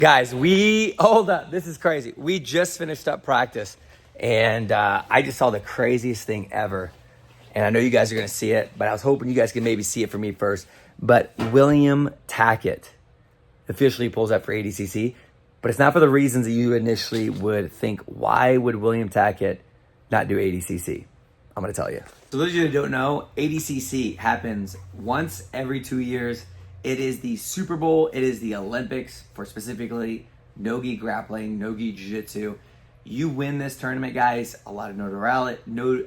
Guys, hold up. This is crazy. We just finished up practice, and I just saw the craziest thing ever. And I know you guys are going to see it, but I was hoping you guys could maybe see it for me first. But William Tackett officially pulls up for ADCC, but it's not for the reasons that you initially would think. Why would William Tackett not do ADCC? I'm going to tell you. So those of you that don't know, ADCC happens once every 2 years. It is the Super Bowl. It is the Olympics for specifically no-gi grappling, no-gi jiu-jitsu. You win this tournament, guys, a lot of notoriety,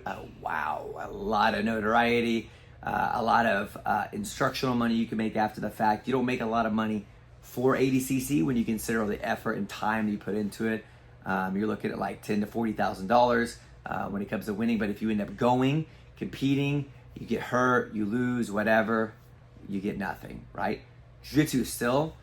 a lot of notoriety, a lot of instructional money you can make after the fact. You don't make a lot of money for ADCC when you consider all the effort and time you put into it. You're looking at like $10,000 to $40,000 when it comes to winning. But if you end up going, competing, you get hurt, you lose, whatever, you get nothing, right? Jiu-jitsu is still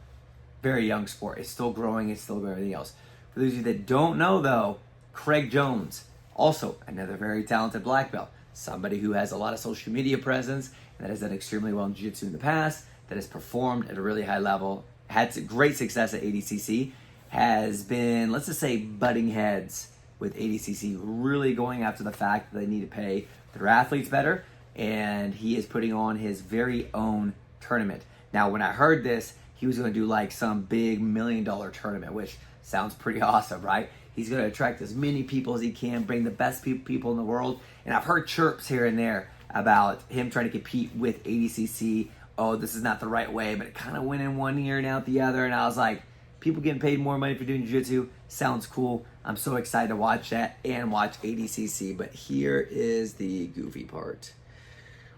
a very young sport. It's still growing. It's still everything else. For those of you that don't know, though, Craig Jones, also another very talented black belt, somebody who has a lot of social media presence and that has done extremely well in jiu-jitsu in the past, that has performed at a really high level, had great success at ADCC, has been, let's just say, butting heads with ADCC, really going after the fact that they need to pay their athletes better, and he is putting on his very own tournament. Now, when I heard this, he was going to do like some big $1 million tournament, which sounds pretty awesome, right? He's going to attract as many people as he can, bring the best people in the world. And I've heard chirps here and there about him trying to compete with ADCC. Oh, this is not the right way, but it kind of went in one ear and out the other. And I was like, people getting paid more money for doing jiu-jitsu sounds cool. I'm so excited to watch that and watch ADCC. But here is the goofy part.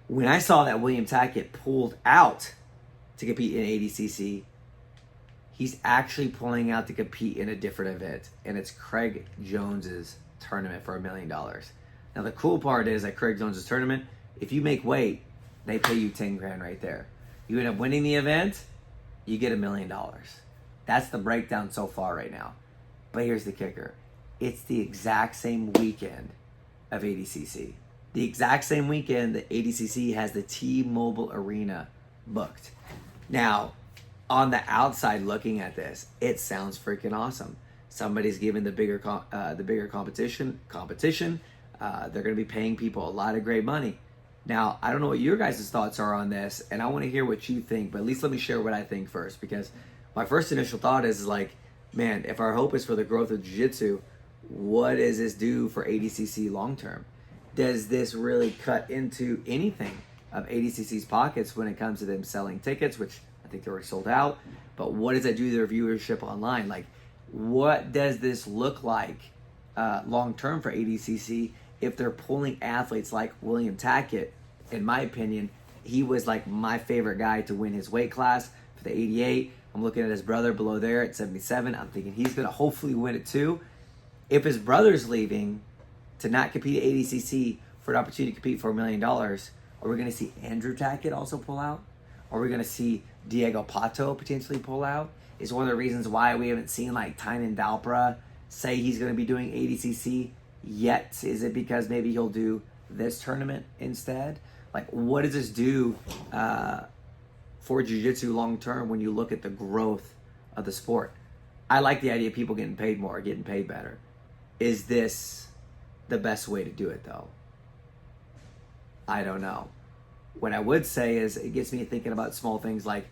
When I saw that William Tackett pulled out to compete in ADCC, he's actually pulling out to compete in a different event, and it's Craig Jones's tournament for $1 million. Now, the cool part is at Craig Jones's tournament, if you make weight, they pay you 10 grand right there. You end up winning the event, you get $1 million. That's the breakdown so far right now. But here's the kicker. It's the exact same weekend of ADCC. The exact same weekend that ADCC has the T-Mobile Arena booked. Now, on the outside looking at this, it sounds freaking awesome. Somebody's giving the bigger competition. They're going to be paying people a lot of great money. Now, I don't know what your guys' thoughts are on this, and I want to hear what you think, but at least let me share what I think first, because my first initial thought is like, man, if our hope is for the growth of jiu-jitsu, what does this do for ADCC long term? Does this really cut into anything of ADCC's pockets when it comes to them selling tickets, which I think they're already sold out, but what does that do to their viewership online? Like, what does this look like long term for ADCC if they're pulling athletes like William Tackett? In my opinion, he was like my favorite guy to win his weight class for the 88. I'm looking at his brother below there at 77. I'm thinking he's going to hopefully win it too. If his brother's leaving to not compete at ADCC for an opportunity to compete for $1 million, are we going to see Andrew Tackett also pull out? Are we going to see Diego Pato potentially pull out? Is one of the reasons why we haven't seen like Tynan Dalpra say he's going to be doing ADCC yet. Is it because maybe he'll do this tournament instead? Like, what does this do for jiu-jitsu long term when you look at the growth of the sport? I like the idea of people getting paid more, getting paid better. Is this the best way to do it though? I don't know. What I would say is it gets me thinking about small things like,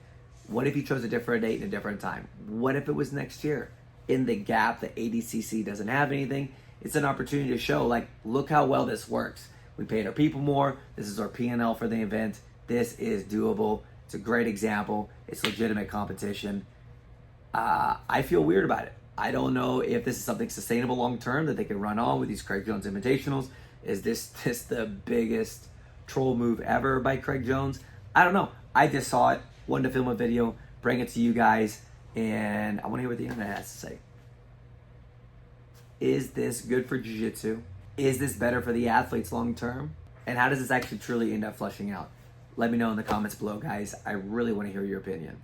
what if you chose a different date and a different time? What if it was next year? In the gap that ADCC doesn't have anything, it's an opportunity to show, like, look how well this works. We paid our people more. This is our P&L for the event. This is doable. It's a great example. It's legitimate competition. I feel weird about it. I don't know if this is something sustainable long term that they can run on with these Craig Jones Invitationals. Is this the biggest troll move ever by Craig Jones? I don't know. I just saw it, wanted to film a video, bring it to you guys, and I want to hear what the internet has to say. Is this good for jiu-jitsu? Is this better for the athletes long term? And how does this actually truly end up flushing out? Let me know in the comments below, guys. I really want to hear your opinion.